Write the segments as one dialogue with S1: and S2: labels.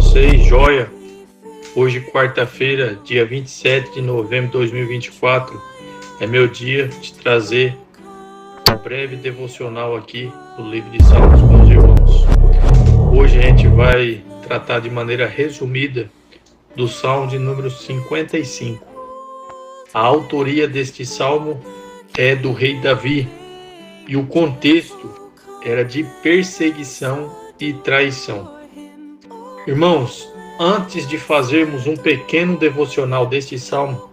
S1: vocês? Joia? Hoje, quarta-feira, dia 27 de novembro de 2024, é meu dia de trazer um breve devocional aqui do livro de Salmos com os irmãos. Hoje a gente vai tratar de maneira resumida do Salmo de número 55. A autoria deste salmo é do rei Davi e o contexto era de perseguição e traição. Irmãos, antes de fazermos um pequeno devocional deste salmo,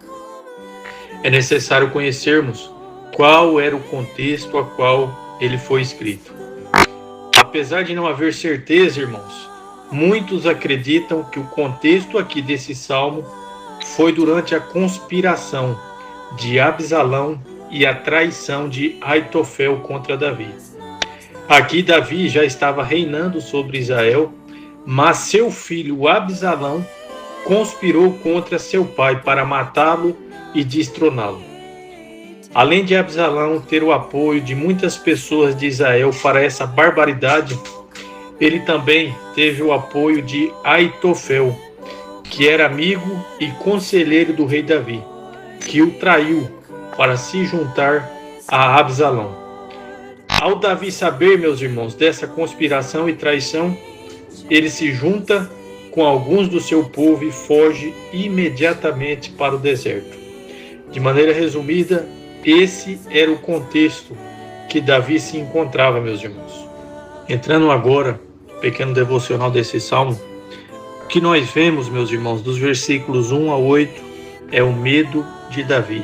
S1: é necessário conhecermos qual era o contexto a qual ele foi escrito. Apesar de não haver certeza, irmãos, muitos acreditam que o contexto aqui desse salmo foi durante a conspiração de Absalão e a traição de Aitofel contra Davi. Aqui Davi já estava reinando sobre Israel, mas seu filho Absalão conspirou contra seu pai para matá-lo e destroná-lo. Além de Absalão ter o apoio de muitas pessoas de Israel para essa barbaridade, ele também teve o apoio de Aitofel, que era amigo e conselheiro do rei Davi, que o traiu para se juntar a Absalão. Ao Davi saber, meus irmãos, dessa conspiração e traição, ele se junta com alguns do seu povo e foge imediatamente para o deserto. De maneira resumida, esse era o contexto que Davi se encontrava, meus irmãos. Entrando agora no pequeno devocional desse salmo, o que nós vemos, meus irmãos, dos versículos 1 a 8, é o medo de Davi.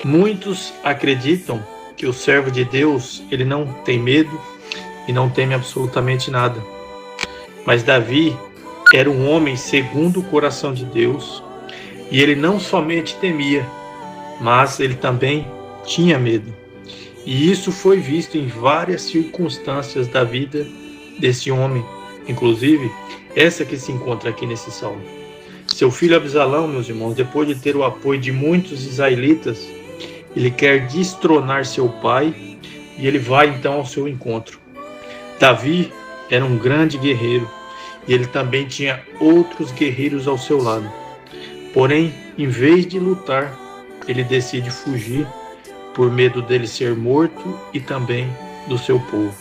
S1: Muitos acreditam que o servo de Deus, ele não tem medo e não teme absolutamente nada. Mas Davi era um homem segundo o coração de Deus, e ele não somente temia, mas ele também tinha medo. E isso foi visto em várias circunstâncias da vida desse homem, inclusive essa que se encontra aqui nesse salmo. Seu filho Absalão, meus irmãos, depois de ter o apoio de muitos israelitas, ele quer destronar seu pai e ele vai então ao seu encontro. Davi era um grande guerreiro e ele também tinha outros guerreiros ao seu lado. Porém, em vez de lutar, ele decide fugir por medo dele ser morto e também do seu povo.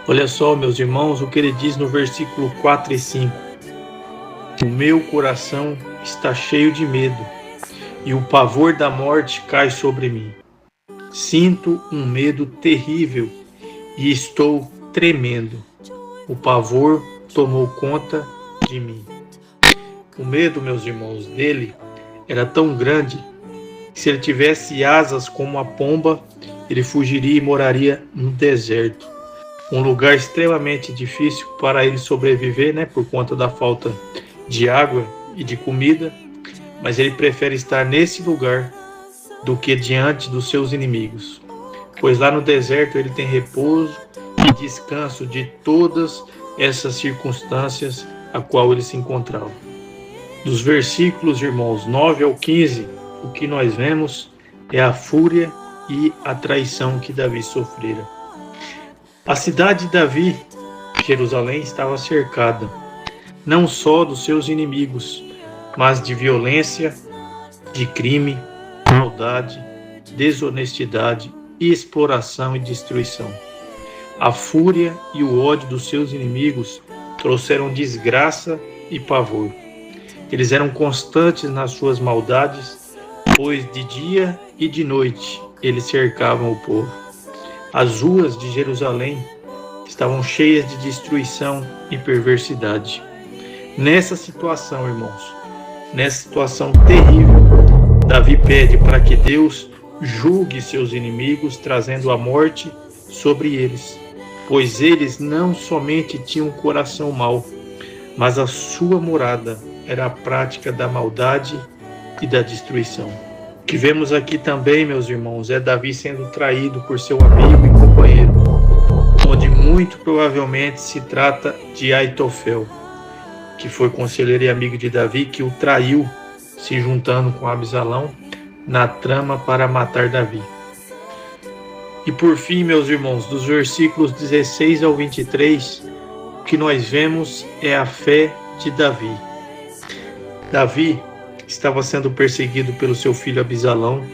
S1: Olha só, meus irmãos, o que ele diz no versículo 4 e 5. O meu coração está cheio de medo e o pavor da morte cai sobre mim. Sinto um medo terrível e estou tremendo. O pavor tomou conta de mim. O medo, meus irmãos, dele era tão grande que se ele tivesse asas como a pomba, ele fugiria e moraria no deserto. Um lugar extremamente difícil para ele sobreviver, por conta da falta de água e de comida, mas ele prefere estar nesse lugar do que diante dos seus inimigos, pois lá no deserto ele tem repouso e descanso de todas essas circunstâncias a qual ele se encontrava. Dos versículos, irmãos, 9 ao 15, o que nós vemos é a fúria e a traição que Davi sofrera. A cidade de Davi, Jerusalém, estava cercada, não só dos seus inimigos, mas de violência, de crime, maldade, desonestidade, exploração e destruição. A fúria e o ódio dos seus inimigos trouxeram desgraça e pavor. Eles eram constantes nas suas maldades, pois de dia e de noite eles cercavam o povo. As ruas de Jerusalém estavam cheias de destruição e perversidade. Nessa situação, irmãos, nessa situação terrível, Davi pede para que Deus julgue seus inimigos, trazendo a morte sobre eles, pois eles não somente tinham um coração mau, mas a sua morada era a prática da maldade e da destruição. O que vemos aqui também, meus irmãos, é Davi sendo traído por seu amigo e companheiro, onde muito provavelmente se trata de Aitofel, que foi conselheiro e amigo de Davi, que o traiu, se juntando com Absalão na trama para matar Davi. E por fim, meus irmãos, dos versículos 16 ao 23, o que nós vemos é a fé de Davi. Davi estava sendo perseguido pelo seu filho Absalão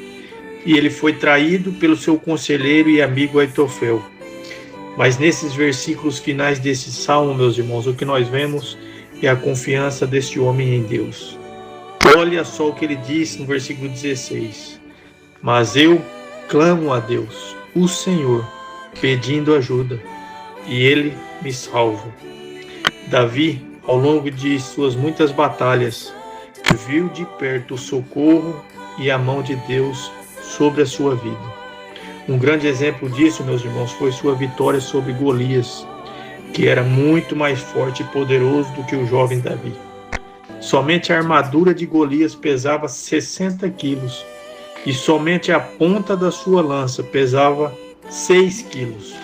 S1: e ele foi traído pelo seu conselheiro e amigo Aitofel. Mas nesses versículos finais desse salmo, meus irmãos, o que nós vemos é a confiança deste homem em Deus. Olha só o que ele diz no versículo 16. Mas eu clamo a Deus, o Senhor, pedindo ajuda, e ele me salva. Davi, ao longo de suas muitas batalhas, viu de perto o socorro e a mão de Deus sobre a sua vida. Um grande exemplo disso, meus irmãos, foi sua vitória sobre Golias, que era muito mais forte e poderoso do que o jovem Davi. Somente a armadura de Golias pesava 60 quilos e somente a ponta da sua lança pesava 6 quilos.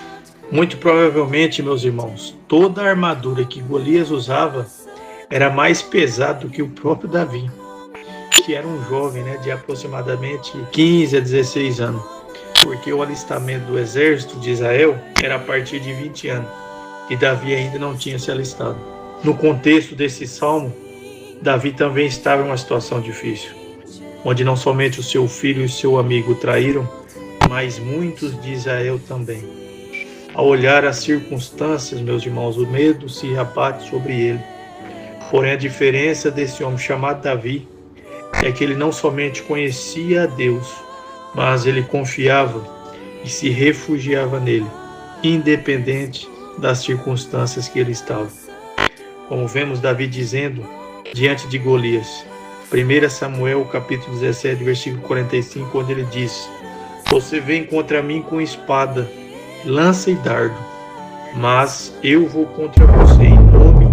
S1: Muito provavelmente, meus irmãos, toda a armadura que Golias usava era mais pesada do que o próprio Davi, que era um jovem, de aproximadamente 15 a 16 anos, porque o alistamento do exército de Israel era a partir de 20 anos, e Davi ainda não tinha se alistado. No contexto desse salmo, Davi também estava em uma situação difícil, onde não somente o seu filho e seu amigo o traíram, mas muitos de Israel também. Ao olhar as circunstâncias, meus irmãos, o medo se abate sobre ele. Porém, a diferença desse homem chamado Davi é que ele não somente conhecia a Deus, mas ele confiava e se refugiava nele, independente das circunstâncias que ele estava. Como vemos Davi dizendo diante de Golias, 1 Samuel capítulo 17, versículo 45, onde ele diz: você vem contra mim com espada, lança e dardo, mas eu vou contra você em nome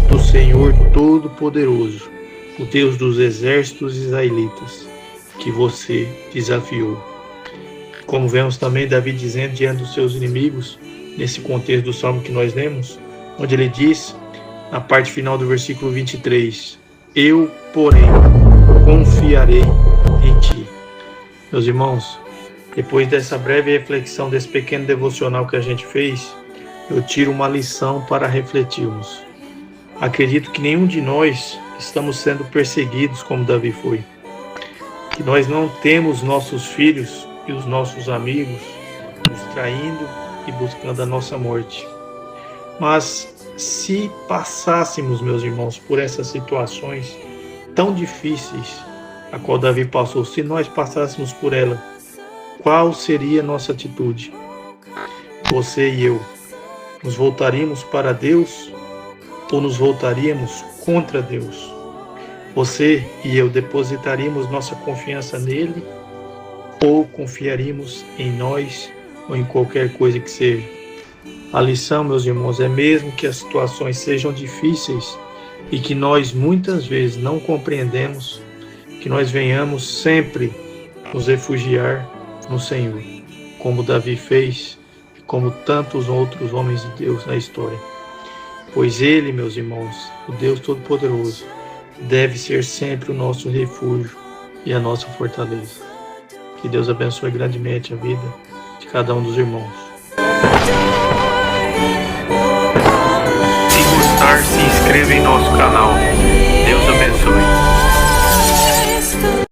S1: do Senhor Todo-Poderoso, o Deus dos exércitos israelitas, que você desafiou. Como vemos também Davi dizendo diante dos seus inimigos, nesse contexto do salmo que nós lemos, onde ele diz, na parte final do versículo 23, eu, porém, confiarei em ti. Meus irmãos, depois dessa breve reflexão, desse pequeno devocional que a gente fez, eu tiro uma lição para refletirmos. Acredito que nenhum de nós estamos sendo perseguidos como Davi foi. Que nós não temos nossos filhos e os nossos amigos nos traindo e buscando a nossa morte. Mas se passássemos, meus irmãos, por essas situações tão difíceis, a qual Davi passou, se nós passássemos por ela, qual seria a nossa atitude? Você e eu, nos voltaríamos para Deus ou nos voltaríamos contra Deus? Você e eu depositaríamos nossa confiança nele ou confiaríamos em nós ou em qualquer coisa que seja? A lição, meus irmãos, é mesmo que as situações sejam difíceis e que nós muitas vezes não compreendemos, que nós venhamos sempre nos refugiar no Senhor, como Davi fez e como tantos outros homens de Deus na história. Pois Ele, meus irmãos, o Deus Todo-Poderoso, deve ser sempre o nosso refúgio e a nossa fortaleza. Que Deus abençoe grandemente a vida de cada um dos irmãos. Se gostar, se inscreva em nosso canal.